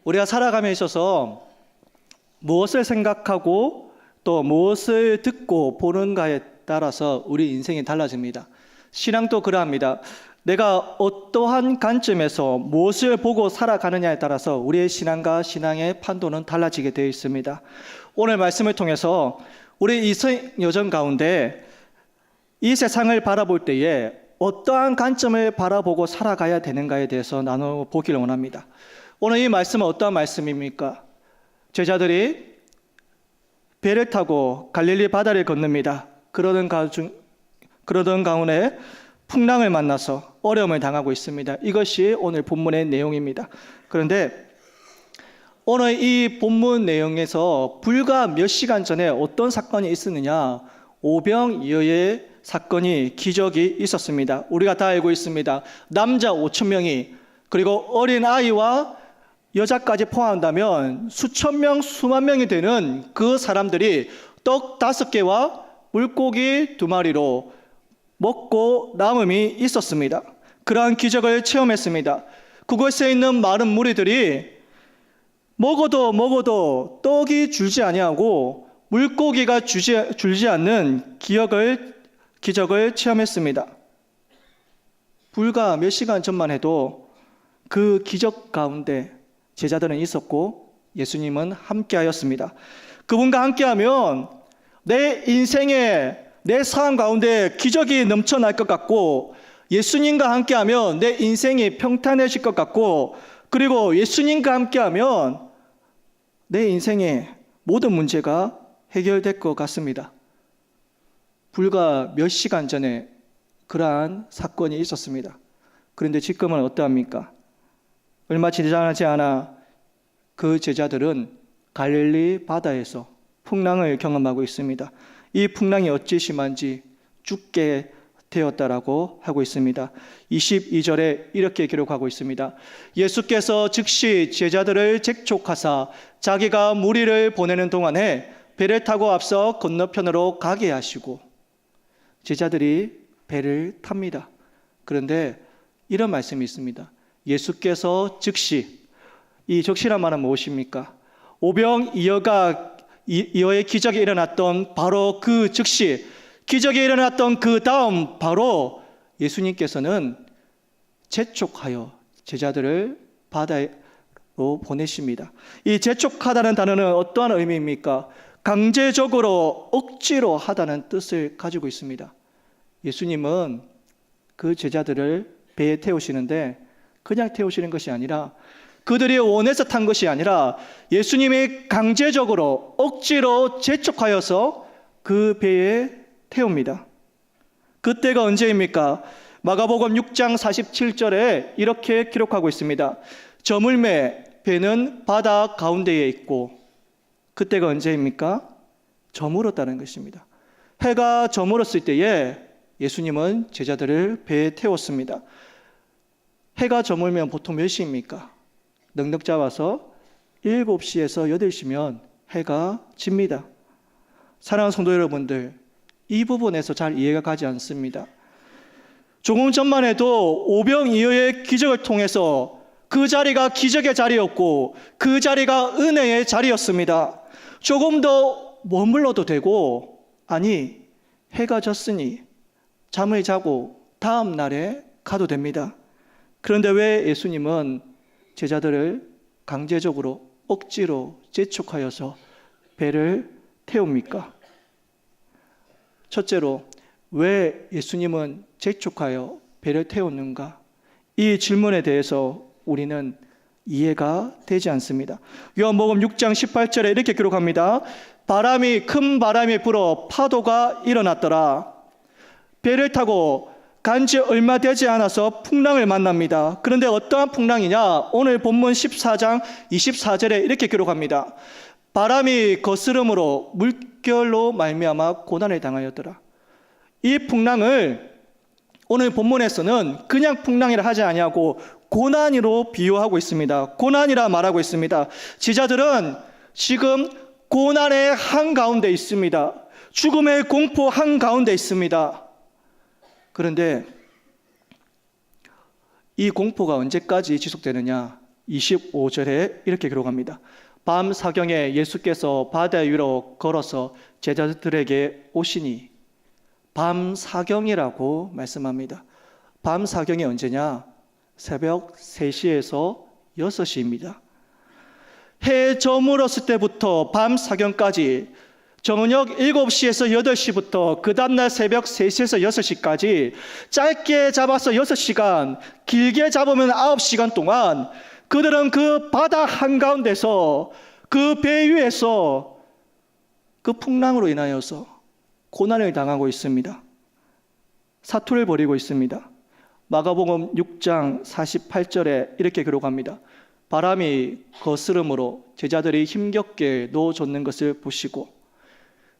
우리가 살아감에 있어서 무엇을 생각하고 또 무엇을 듣고 보는가에 따라서 우리 인생이 달라집니다. 신앙도 그러합니다. 내가 어떠한 관점에서 무엇을 보고 살아가느냐에 따라서 우리의 신앙과 신앙의 판도는 달라지게 되어 있습니다. 오늘 말씀을 통해서 우리 인생 여정 가운데 이 세상을 바라볼 때에 어떠한 관점을 바라보고 살아가야 되는가에 대해서 나눠보기를 원합니다. 오늘 이 말씀은 어떠한 말씀입니까? 제자들이 배를 타고 갈릴리 바다를 건넙니다. 그러던 가운데 풍랑을 만나서 어려움을 당하고 있습니다. 이것이 오늘 본문의 내용입니다. 그런데 오늘 이 본문 내용에서 불과 몇 시간 전에 어떤 사건이 있었느냐? 오병이어의 사건이, 기적이 있었습니다. 우리가 다 알고 있습니다. 남자 5,000명이 그리고 어린 아이와 여자까지 포함한다면 수천 명, 수만 명이 되는 그 사람들이 떡 5개와 물고기 2마리로 먹고 남음이 있었습니다. 그러한 기적을 체험했습니다. 그곳에 있는 많은 무리들이 먹어도 떡이 줄지 아니하고 물고기가 줄지 않는 기적을 체험했습니다. 불과 몇 시간 전만 해도 그 기적 가운데 제자들은 있었고 예수님은 함께하였습니다. 그분과 함께하면 내 인생에, 내 삶 가운데 기적이 넘쳐날 것 같고, 예수님과 함께하면 내 인생이 평탄해질 것 같고, 그리고 예수님과 함께하면 내 인생의 모든 문제가 해결될 것 같습니다. 불과 몇 시간 전에 그러한 사건이 있었습니다. 그런데 지금은 어떠합니까? 얼마 지나지 않아 그 제자들은 갈릴리 바다에서 풍랑을 경험하고 있습니다. 이 풍랑이 어찌 심한지 죽게 되었다라고 하고 있습니다. 22절에 이렇게 기록하고 있습니다. 예수께서 즉시 제자들을 재촉하사 자기가 무리를 보내는 동안에 배를 타고 앞서 건너편으로 가게 하시고, 제자들이 배를 탑니다. 그런데 이런 말씀이 있습니다. 예수께서 즉시, 이 즉시란 말은 무엇입니까? 오병이어의 기적이 일어났던 바로 그 즉시, 기적이 일어났던 그 다음 바로 예수님께서는 재촉하여 제자들을 바다로 보내십니다. 이 재촉하다는 단어는 어떠한 의미입니까? 강제적으로, 억지로 하다는 뜻을 가지고 있습니다. 예수님은 그 제자들을 배에 태우시는데 그냥 태우시는 것이 아니라, 그들이 원해서 탄 것이 아니라 예수님이 강제적으로, 억지로 재촉하여서 그 배에 태웁니다. 그때가 언제입니까? 마가복음 6장 47절에 이렇게 기록하고 있습니다. 저물매 배는 바다 가운데에 있고, 그때가 언제입니까? 저물었다는 것입니다. 해가 저물었을 때에 예수님은 제자들을 배에 태웠습니다. 해가 저물면 보통 몇 시입니까? 넉넉 잡아서 7시에서 8시면 해가 집니다. 사랑하는 성도 여러분들, 이 부분에서 잘 이해가 가지 않습니다. 조금 전만 해도 오병이어의 기적을 통해서 그 자리가 기적의 자리였고 그 자리가 은혜의 자리였습니다. 조금 더 머물러도 되고, 아니, 해가 졌으니 잠을 자고 다음 날에 가도 됩니다. 그런데 왜 예수님은 제자들을 강제적으로, 억지로 재촉하여서 배를 태웁니까? 첫째로, 왜 예수님은 재촉하여 배를 태웠는가? 이 질문에 대해서 우리는 이해가 되지 않습니다. 요한복음 6장 18절에 이렇게 기록합니다. 큰 바람이 불어 파도가 일어났더라. 배를 타고 간지 얼마 되지 않아서 풍랑을 만납니다. 그런데 어떠한 풍랑이냐? 오늘 본문 14장 24절에 이렇게 기록합니다. 바람이 거스름으로 물결로 말미암아 고난을 당하였더라. 이 풍랑을 오늘 본문에서는 그냥 풍랑이라 하지 아니하고 고난으로 비유하고 있습니다. 고난이라 말하고 있습니다. 제자들은 지금 고난의 한가운데 있습니다. 죽음의 공포 한가운데 있습니다. 그런데 이 공포가 언제까지 지속되느냐? 25절에 이렇게 기록합니다. 밤 사경에 예수께서 바다 위로 걸어서 제자들에게 오시니, 밤 사경이라고 말씀합니다. 밤 사경이 언제냐? 새벽 3시에서 6시입니다. 해 저물었을 때부터 밤 사경까지, 저녁 7시에서 8시부터 그 다음날 새벽 3시에서 6시까지 짧게 잡아서 6시간, 길게 잡으면 9시간 동안 그들은 그 바다 한가운데서 그 배 위에서 그 풍랑으로 인하여서 고난을 당하고 있습니다. 사투를 벌이고 있습니다. 마가복음 6장 48절에 이렇게 기록합니다. 바람이 거스름으로 제자들이 힘겹게 놓아줬는 것을 보시고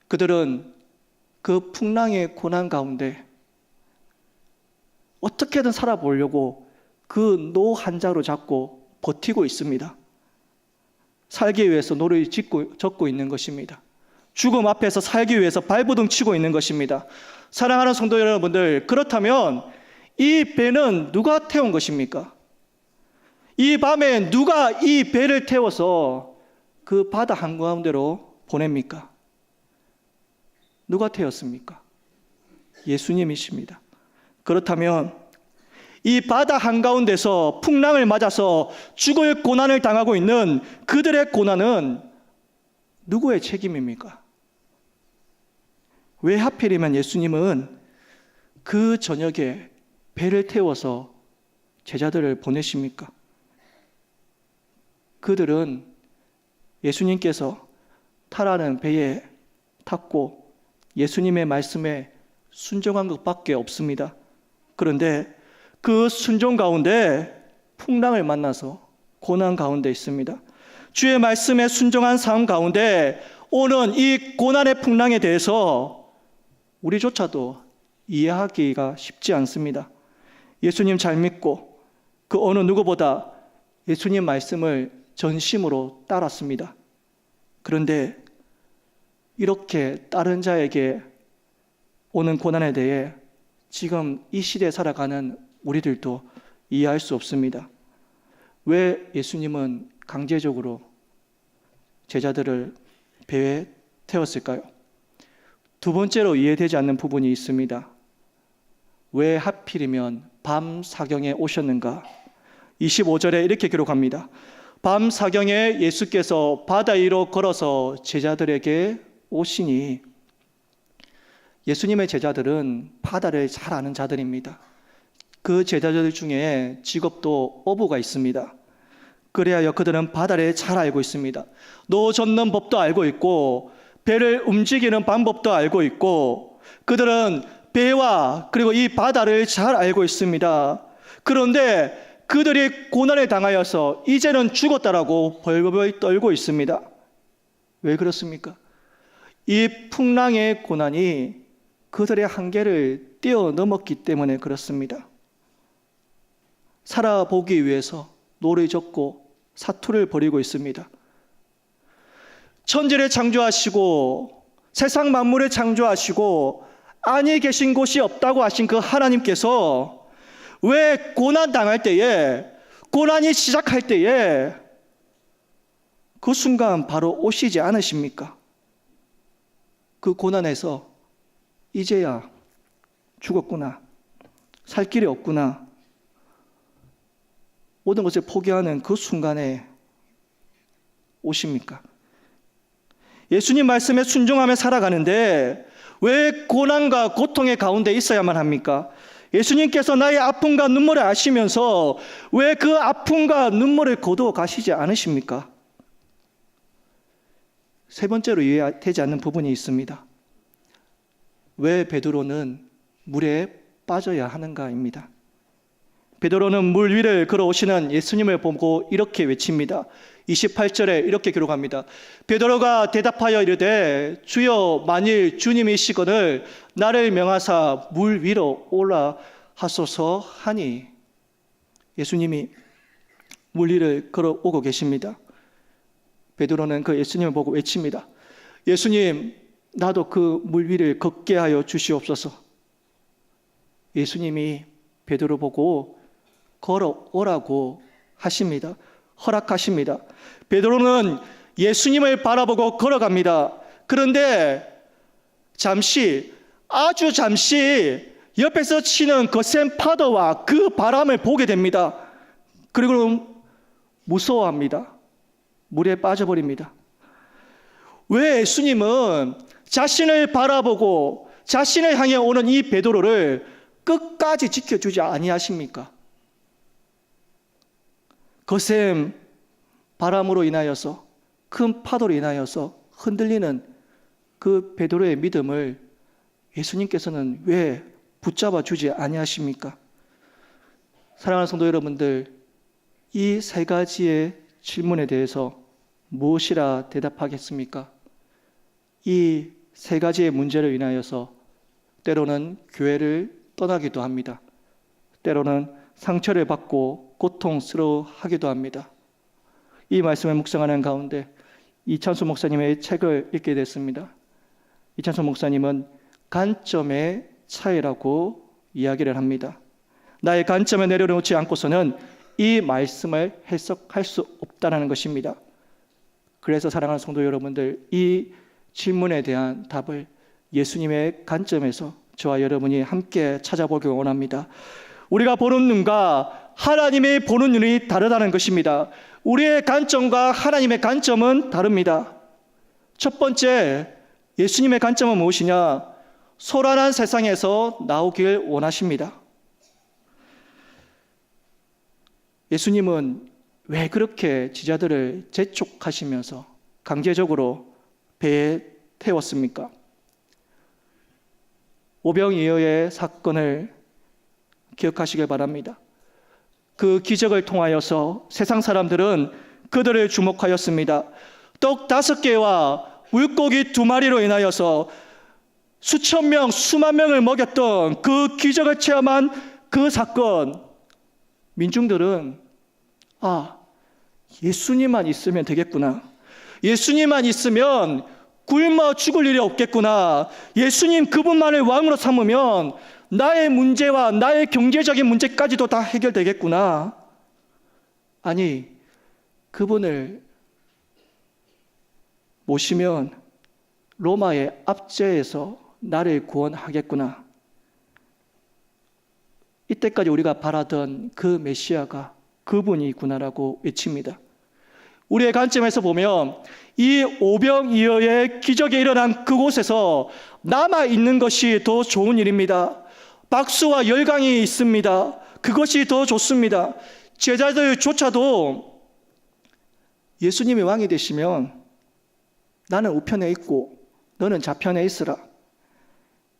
그들은 그 풍랑의 고난 가운데 어떻게든 살아보려고 그 노 한자로 잡고 버티고 있습니다. 살기 위해서 노를 젓고 있는 것입니다. 죽음 앞에서 살기 위해서 발버둥 치고 있는 것입니다. 사랑하는 성도 여러분들, 그렇다면 이 배는 누가 태운 것입니까? 이 밤에 누가 이 배를 태워서 그 바다 한가운데로 보냅니까? 누가 태웠습니까? 예수님이십니다. 그렇다면 이 바다 한가운데서 풍랑을 맞아서 죽을 고난을 당하고 있는 그들의 고난은 누구의 책임입니까? 왜 하필이면 예수님은 그 저녁에 배를 태워서 제자들을 보내십니까? 그들은 예수님께서 타라는 배에 탔고 예수님의 말씀에 순종한 것밖에 없습니다. 그런데 그 순종 가운데 풍랑을 만나서 고난 가운데 있습니다. 주의 말씀에 순종한 삶 가운데 오는 이 고난의 풍랑에 대해서 우리조차도 이해하기가 쉽지 않습니다. 예수님 잘 믿고 그 어느 누구보다 예수님 말씀을 전심으로 따랐습니다. 그런데 이렇게 다른 자에게 오는 고난에 대해 지금 이 시대에 살아가는 우리들도 이해할 수 없습니다. 왜 예수님은 강제적으로 제자들을 배에 태웠을까요? 두 번째로 이해되지 않는 부분이 있습니다. 왜 하필이면 밤 사경에 오셨는가? 25절에 이렇게 기록합니다. 밤 사경에 예수께서 바다 위로 걸어서 제자들에게 오시니, 예수님의 제자들은 바다를 잘 아는 자들입니다. 그 제자들 중에 직업도 어부가 있습니다. 그래야 그들은 바다를 잘 알고 있습니다. 노 젓는 법도 알고 있고 배를 움직이는 방법도 알고 있고 그들은 배와 그리고 이 바다를 잘 알고 있습니다. 그런데 그들이 고난을 당하여서 이제는 죽었다라고 벌벌 떨고 있습니다. 왜 그렇습니까? 이 풍랑의 고난이 그들의 한계를 뛰어넘었기 때문에 그렇습니다. 살아보기 위해서 노를 젓고 사투를 벌이고 있습니다. 천지를 창조하시고 세상 만물을 창조하시고 안에 계신 곳이 없다고 하신 그 하나님께서 왜 고난 당할 때에, 고난이 시작할 때에 그 순간 바로 오시지 않으십니까? 그 고난에서 이제야 죽었구나, 살 길이 없구나, 모든 것을 포기하는 그 순간에 오십니까? 예수님 말씀에 순종하며 살아가는데 왜 고난과 고통의 가운데 있어야만 합니까? 예수님께서 나의 아픔과 눈물을 아시면서 왜 그 아픔과 눈물을 거두어 가시지 않으십니까? 세 번째로 이해되지 않는 부분이 있습니다. 왜 베드로는 물에 빠져야 하는가입니다. 베드로는 물 위를 걸어오시는 예수님을 보고 이렇게 외칩니다. 28절에 이렇게 기록합니다. 베드로가 대답하여 이르되 주여, 만일 주님이시거늘 나를 명하사 물 위로 올라하소서 하니, 예수님이 물 위를 걸어오고 계십니다. 베드로는 그 예수님을 보고 외칩니다. 예수님, 나도 그 물 위를 걷게 하여 주시옵소서. 예수님이 베드로 보고 걸어오라고 하십니다. 허락하십니다. 베드로는 예수님을 바라보고 걸어갑니다. 그런데 잠시, 아주 잠시 옆에서 치는 거센 파도와 그 바람을 보게 됩니다. 그리고 무서워합니다. 물에 빠져버립니다. 왜 예수님은 자신을 바라보고 자신을 향해 오는 이 베드로를 끝까지 지켜주지 아니하십니까? 거센 바람으로 인하여서, 큰 파도로 인하여서 흔들리는 그 베드로의 믿음을 예수님께서는 왜 붙잡아 주지 아니하십니까? 사랑하는 성도 여러분들, 이 세 가지의 질문에 대해서 무엇이라 대답하겠습니까? 이 세 가지의 문제로 인하여서 때로는 교회를 떠나기도 합니다. 때로는 상처를 받고 고통스러워하기도 합니다. 이 말씀을 묵상하는 가운데 이찬수 목사님의 책을 읽게 됐습니다. 이찬수 목사님은 관점의 차이라고 이야기를 합니다. 나의 관점에 내려놓지 않고서는 이 말씀을 해석할 수 없다는 것입니다. 그래서 사랑하는 성도 여러분들, 이 질문에 대한 답을 예수님의 관점에서 저와 여러분이 함께 찾아보기 원합니다. 우리가 보는 눈과 하나님의 보는 눈이 다르다는 것입니다. 우리의 관점과 하나님의 관점은 다릅니다. 첫 번째, 예수님의 관점은 무엇이냐? 소란한 세상에서 나오길 원하십니다. 예수님은 왜 그렇게 제자들을 재촉하시면서 강제적으로 배에 태웠습니까? 오병이어의 사건을 기억하시길 바랍니다. 그 기적을 통하여서 세상 사람들은 그들을 주목하였습니다. 떡 5개와 물고기 2마리로 인하여서 수천 명, 수만 명을 먹였던 그 기적을 체험한 그 사건, 민중들은 예수님만 있으면 되겠구나. 예수님만 있으면 굶어 죽을 일이 없겠구나. 예수님 그분만을 왕으로 삼으면 나의 문제와 나의 경제적인 문제까지도 다 해결되겠구나. 아니, 그분을 모시면 로마의 압제에서 나를 구원하겠구나. 이때까지 우리가 바라던 그 메시아가 그분이구나라고 외칩니다. 우리의 관점에서 보면 이 오병이어의 기적이 일어난 그곳에서 남아있는 것이 더 좋은 일입니다. 박수와 열광이 있습니다. 그것이 더 좋습니다. 제자들조차도 예수님이 왕이 되시면 나는 우편에 있고 너는 좌편에 있으라.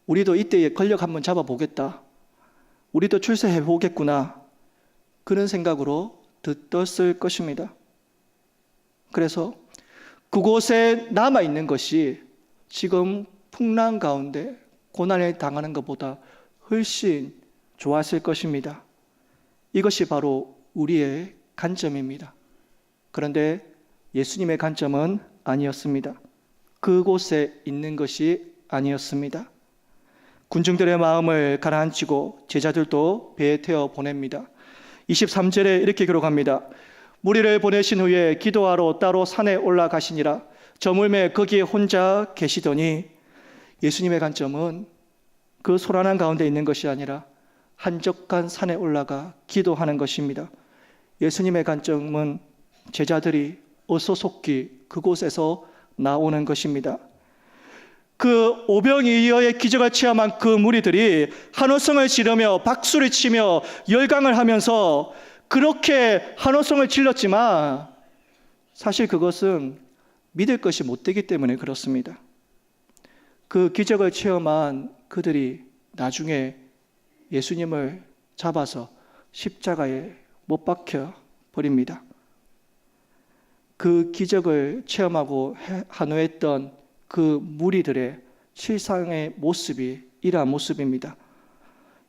우리도 이때에 권력 한번 잡아보겠다. 우리도 출세해 보겠구나. 그런 생각으로 들떴을 것입니다. 그래서 그곳에 남아있는 것이 지금 풍랑 가운데 고난을 당하는 것보다 훨씬 좋았을 것입니다. 이것이 바로 우리의 관점입니다. 그런데 예수님의 관점은 아니었습니다. 그곳에 있는 것이 아니었습니다. 군중들의 마음을 가라앉히고 제자들도 배에 태워 보냅니다. 23절에 이렇게 기록합니다. 무리를 보내신 후에 기도하러 따로 산에 올라가시니라. 저물매 거기에 혼자 계시더니 예수님의 관점은 그 소란한 가운데 있는 것이 아니라 한적한 산에 올라가 기도하는 것입니다. 예수님의 관점은 제자들이 어소속히 그곳에서 나오는 것입니다. 그 오병이어의 기적을 체험한 그 무리들이 한호성을 지르며 박수를 치며 열광을 하면서 그렇게 한호성을 질렀지만 사실 그것은 믿을 것이 못되기 때문에 그렇습니다. 그 기적을 체험한 그들이 나중에 예수님을 잡아서 십자가에 못 박혀 버립니다. 그 기적을 체험하고 한호했던 그 무리들의 실상의 모습이 이러한 모습입니다.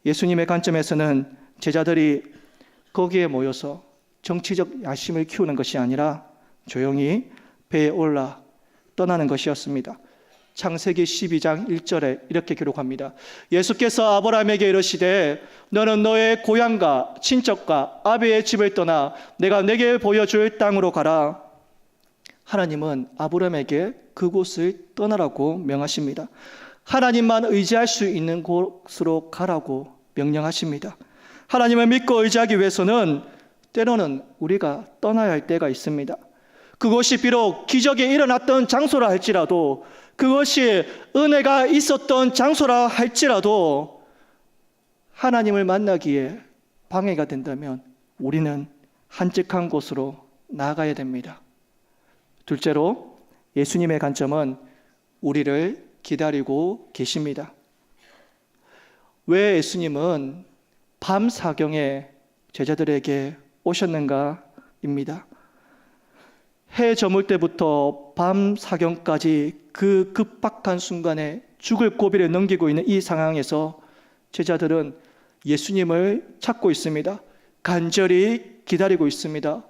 예수님의 관점에서는 제자들이 거기에 모여서 정치적 야심을 키우는 것이 아니라 조용히 배에 올라 떠나는 것이었습니다. 창세기 12장 1절에 이렇게 기록합니다. 예수께서 아브라함에게 이르시되 너는 너의 고향과 친척과 아비의 집을 떠나 내가 내게 보여줄 땅으로 가라. 하나님은 아브라함에게 그곳을 떠나라고 명하십니다. 하나님만 의지할 수 있는 곳으로 가라고 명령하십니다. 하나님을 믿고 의지하기 위해서는 때로는 우리가 떠나야 할 때가 있습니다. 그것이 비록 기적이 일어났던 장소라 할지라도, 그것이 은혜가 있었던 장소라 할지라도 하나님을 만나기에 방해가 된다면 우리는 한적한 곳으로 나아가야 됩니다. 둘째로, 예수님의 관점은 우리를 기다리고 계십니다. 왜 예수님은 밤 사경에 제자들에게 오셨는가입니다. 해 저물 때부터 밤 사경까지 그 급박한 순간에 죽을 고비를 넘기고 있는 이 상황에서 제자들은 예수님을 찾고 있습니다. 간절히 기다리고 있습니다.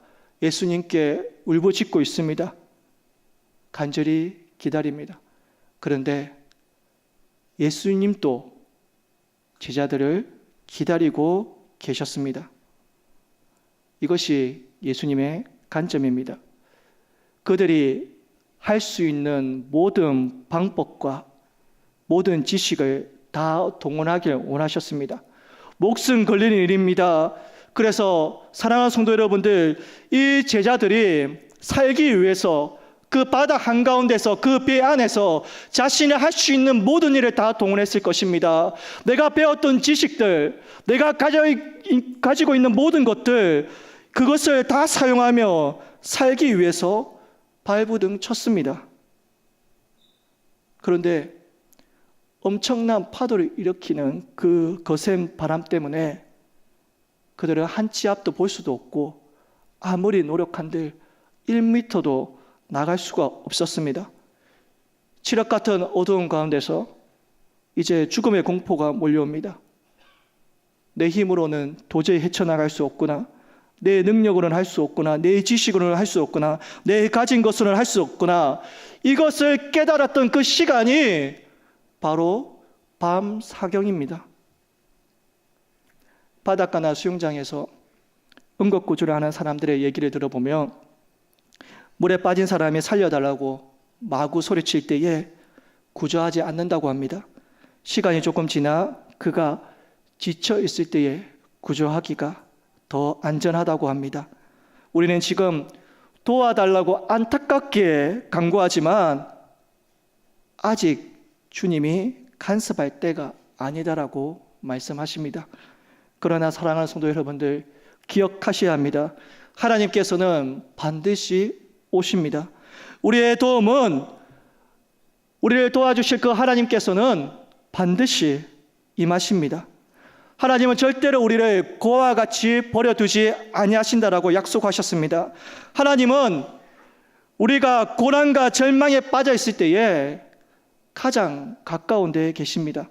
예수님께 울부짖고 있습니다. 간절히 기다립니다. 그런데 예수님도 제자들을 기다리고 계셨습니다. 이것이 예수님의 관점입니다. 그들이 할 수 있는 모든 방법과 모든 지식을 다 동원하길 원하셨습니다. 목숨 걸리는 일입니다. 그래서 사랑하는 성도 여러분들, 이 제자들이 살기 위해서 그 바다 한가운데서, 그 배 안에서 자신이 할 수 있는 모든 일을 다 동원했을 것입니다. 내가 배웠던 지식들, 내가 가지고 있는 모든 것들, 그것을 다 사용하며 살기 위해서 발부등 쳤습니다. 그런데 엄청난 파도를 일으키는 그 거센 바람 때문에 그들은 한 치 앞도 볼 수도 없고 아무리 노력한들 1m도 나갈 수가 없었습니다. 칠흑 같은 어두운 가운데서 이제 죽음의 공포가 몰려옵니다. 내 힘으로는 도저히 헤쳐나갈 수 없구나, 내 능력으로는 할 수 없구나, 내 지식으로는 할 수 없구나, 내 가진 것으로는 할 수 없구나, 이것을 깨달았던 그 시간이 바로 밤 사경입니다. 바닷가나 수영장에서 응급구조를 하는 사람들의 얘기를 들어보면 물에 빠진 사람이 살려달라고 마구 소리칠 때에 구조하지 않는다고 합니다. 시간이 조금 지나 그가 지쳐 있을 때에 구조하기가 더 안전하다고 합니다. 우리는 지금 도와달라고 안타깝게 간구하지만 아직 주님이 간섭할 때가 아니다라고 말씀하십니다. 그러나 사랑하는 성도 여러분들, 기억하셔야 합니다. 하나님께서는 반드시 오십니다. 우리의 도움은, 우리를 도와주실 그 하나님께서는 반드시 임하십니다. 하나님은 절대로 우리를 고와 같이 버려두지 아니하신다라고 약속하셨습니다. 하나님은 우리가 고난과 절망에 빠져 있을 때에 가장 가까운 데에 계십니다.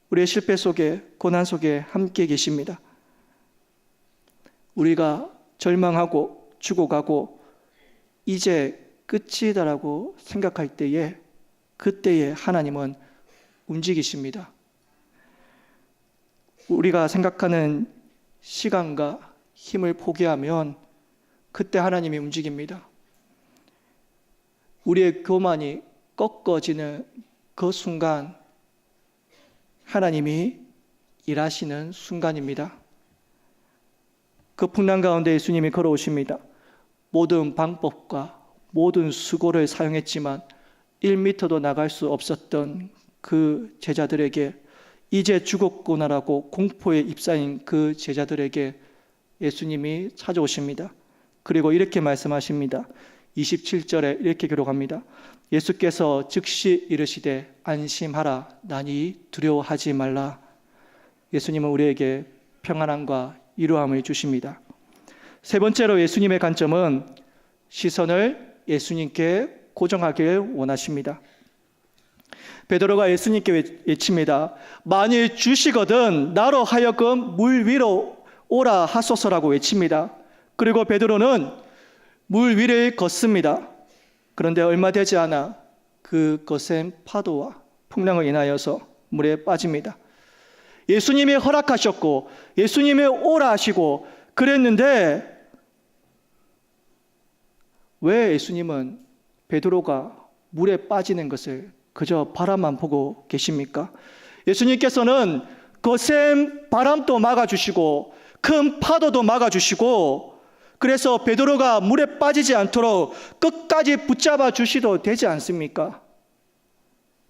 우리의 실패 속에, 고난 속에 함께 계십니다. 우리가 절망하고 죽어가고 이제 끝이다라고 생각할 때에, 그때에 하나님은 움직이십니다. 우리가 생각하는 시간과 힘을 포기하면 그때 하나님이 움직입니다. 우리의 교만이 꺾어지는 그 순간 하나님이 일하시는 순간입니다. 그 풍랑 가운데 예수님이 걸어오십니다. 모든 방법과 모든 수고를 사용했지만 1m도 나갈 수 없었던 그 제자들에게, 이제 죽었구나라고 공포에 휩싸인 그 제자들에게 예수님이 찾아오십니다. 그리고 이렇게 말씀하십니다. 27절에 이렇게 기록합니다. 예수께서 즉시 이르시되 안심하라, 나니 두려워하지 말라. 예수님은 우리에게 평안함과 이루함을 주십니다. 세 번째로 예수님의 관점은 시선을 예수님께 고정하길 원하십니다. 베드로가 예수님께 외칩니다. 만일 주시거든 나로 하여금 물 위로 오라 하소서라고 외칩니다. 그리고 베드로는 물 위를 걷습니다. 그런데 얼마 되지 않아 그 그 거센 파도와 풍랑을 인하여서 물에 빠집니다. 예수님이 허락하셨고 예수님이 오라 하시고 그랬는데 왜 예수님은 베드로가 물에 빠지는 것을 그저 바람만 보고 계십니까? 예수님께서는 거센 바람도 막아주시고 큰 파도도 막아주시고 그래서 베드로가 물에 빠지지 않도록 끝까지 붙잡아 주시도 되지 않습니까?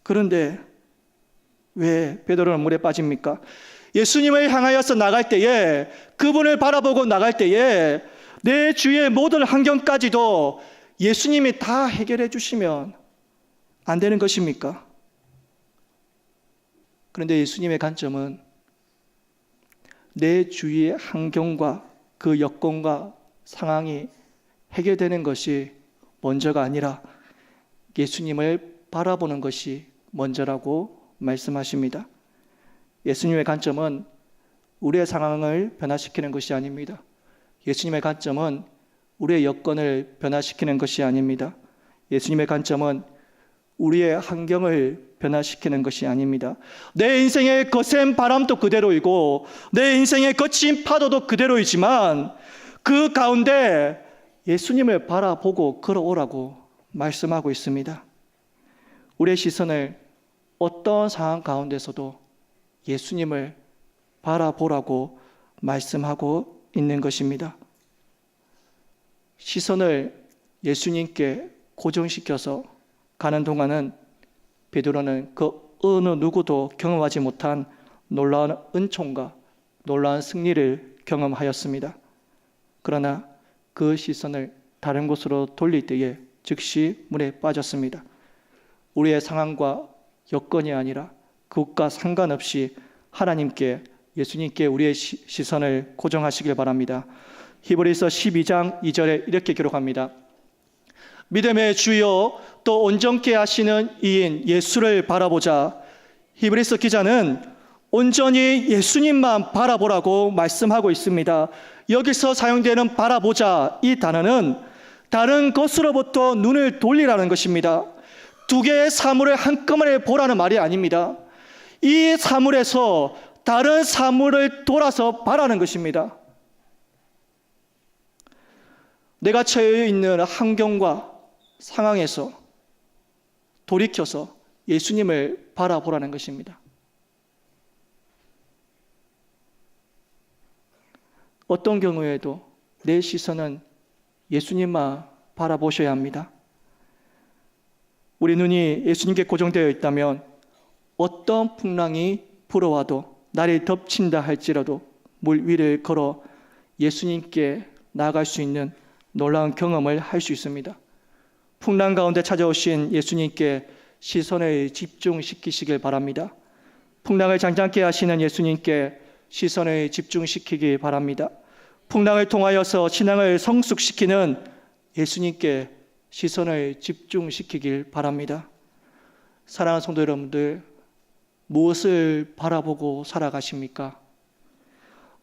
그런데 왜 베드로는 물에 빠집니까? 예수님을 향하여서 나갈 때에 그분을 바라보고 나갈 때에 내 주위의 모든 환경까지도 예수님이 다 해결해 주시면 안 되는 것입니까? 그런데 예수님의 관점은 내 주위의 환경과 그 여건과 상황이 해결되는 것이 먼저가 아니라 예수님을 바라보는 것이 먼저라고 말씀하십니다. 예수님의 관점은 우리의 상황을 변화시키는 것이 아닙니다. 예수님의 관점은 우리의 여건을 변화시키는 것이 아닙니다. 예수님의 관점은 우리의 환경을 변화시키는 것이 아닙니다. 내 인생의 거센 바람도 그대로이고 내 인생의 거친 파도도 그대로이지만 그 가운데 예수님을 바라보고 걸어오라고 말씀하고 있습니다. 우리의 시선을 어떤 상황 가운데서도 예수님을 바라보라고 말씀하고 있는 것입니다. 시선을 예수님께 고정시켜서 가는 동안은 베드로는 그 어느 누구도 경험하지 못한 놀라운 은총과 놀라운 승리를 경험하였습니다. 그러나 그 시선을 다른 곳으로 돌릴 때에 즉시 물에 빠졌습니다. 우리의 상황과 여건이 아니라 그것과 상관없이 하나님께 예수님께 우리의 시선을 고정하시길 바랍니다. 히브리서 12장 2절에 이렇게 기록합니다. 믿음의 주요 또 온전케 하시는 이인 예수를 바라보자. 히브리서 기자는 온전히 예수님만 바라보라고 말씀하고 있습니다. 여기서 사용되는 바라보자 이 단어는 다른 것으로부터 눈을 돌리라는 것입니다. 두 개의 사물을 한꺼번에 보라는 말이 아닙니다. 이 사물에서 다른 사물을 돌아서 바라는 것입니다. 내가 처해 있는 환경과 상황에서 돌이켜서 예수님을 바라보라는 것입니다. 어떤 경우에도 내 시선은 예수님만 바라보셔야 합니다. 우리 눈이 예수님께 고정되어 있다면 어떤 풍랑이 불어와도 나를 덮친다 할지라도 물 위를 걸어 예수님께 나아갈 수 있는 놀라운 경험을 할 수 있습니다. 풍랑 가운데 찾아오신 예수님께 시선을 집중시키시길 바랍니다. 풍랑을 잠잠케 하시는 예수님께 시선을 집중시키기 바랍니다. 풍랑을 통하여서 신앙을 성숙시키는 예수님께 시선을 집중시키길 바랍니다. 사랑하는 성도 여러분들, 무엇을 바라보고 살아가십니까?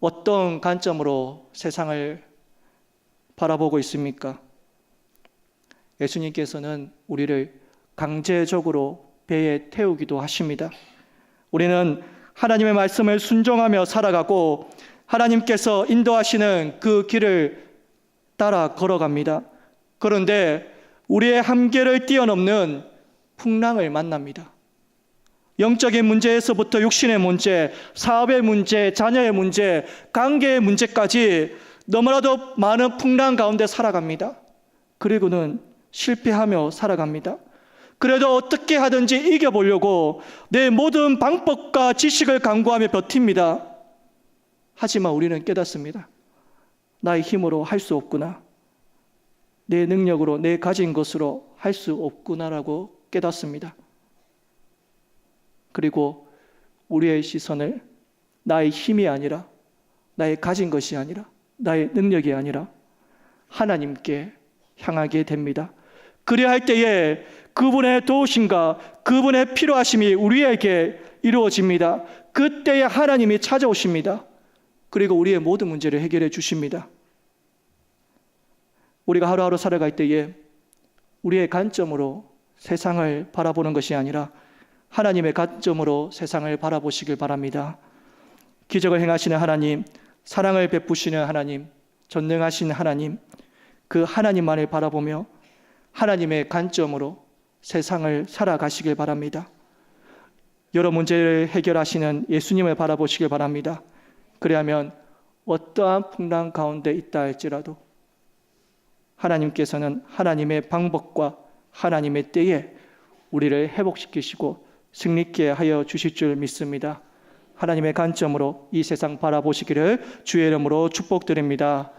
어떤 관점으로 세상을 바라보고 있습니까? 예수님께서는 우리를 강제적으로 배에 태우기도 하십니다. 우리는 하나님의 말씀을 순종하며 살아가고 하나님께서 인도하시는 그 길을 따라 걸어갑니다. 그런데 우리의 한계를 뛰어넘는 풍랑을 만납니다. 영적인 문제에서부터 육신의 문제, 사업의 문제, 자녀의 문제, 관계의 문제까지 너무나도 많은 풍랑 가운데 살아갑니다. 그리고는 실패하며 살아갑니다. 그래도 어떻게 하든지 이겨보려고 내 모든 방법과 지식을 강구하며 버팁니다. 하지만 우리는 깨닫습니다. 나의 힘으로 할 수 없구나. 내 능력으로, 내 가진 것으로 할 수 없구나라고 깨닫습니다. 그리고 우리의 시선을 나의 힘이 아니라, 나의 가진 것이 아니라, 나의 능력이 아니라 하나님께 향하게 됩니다. 그래야 할 때에 그분의 도우심과 그분의 필요하심이 우리에게 이루어집니다. 그때에 하나님이 찾아오십니다. 그리고 우리의 모든 문제를 해결해 주십니다. 우리가 하루하루 살아갈 때에 우리의 관점으로 세상을 바라보는 것이 아니라 하나님의 관점으로 세상을 바라보시길 바랍니다. 기적을 행하시는 하나님, 사랑을 베푸시는 하나님, 전능하신 하나님, 그 하나님만을 바라보며 하나님의 관점으로 세상을 살아가시길 바랍니다. 여러 문제를 해결하시는 예수님을 바라보시길 바랍니다. 그리하면 어떠한 풍랑 가운데 있다 할지라도 하나님께서는 하나님의 방법과 하나님의 때에 우리를 회복시키시고 승리케 하여 주실 줄 믿습니다. 하나님의 관점으로 이 세상 바라보시기를 주의 이름으로 축복드립니다.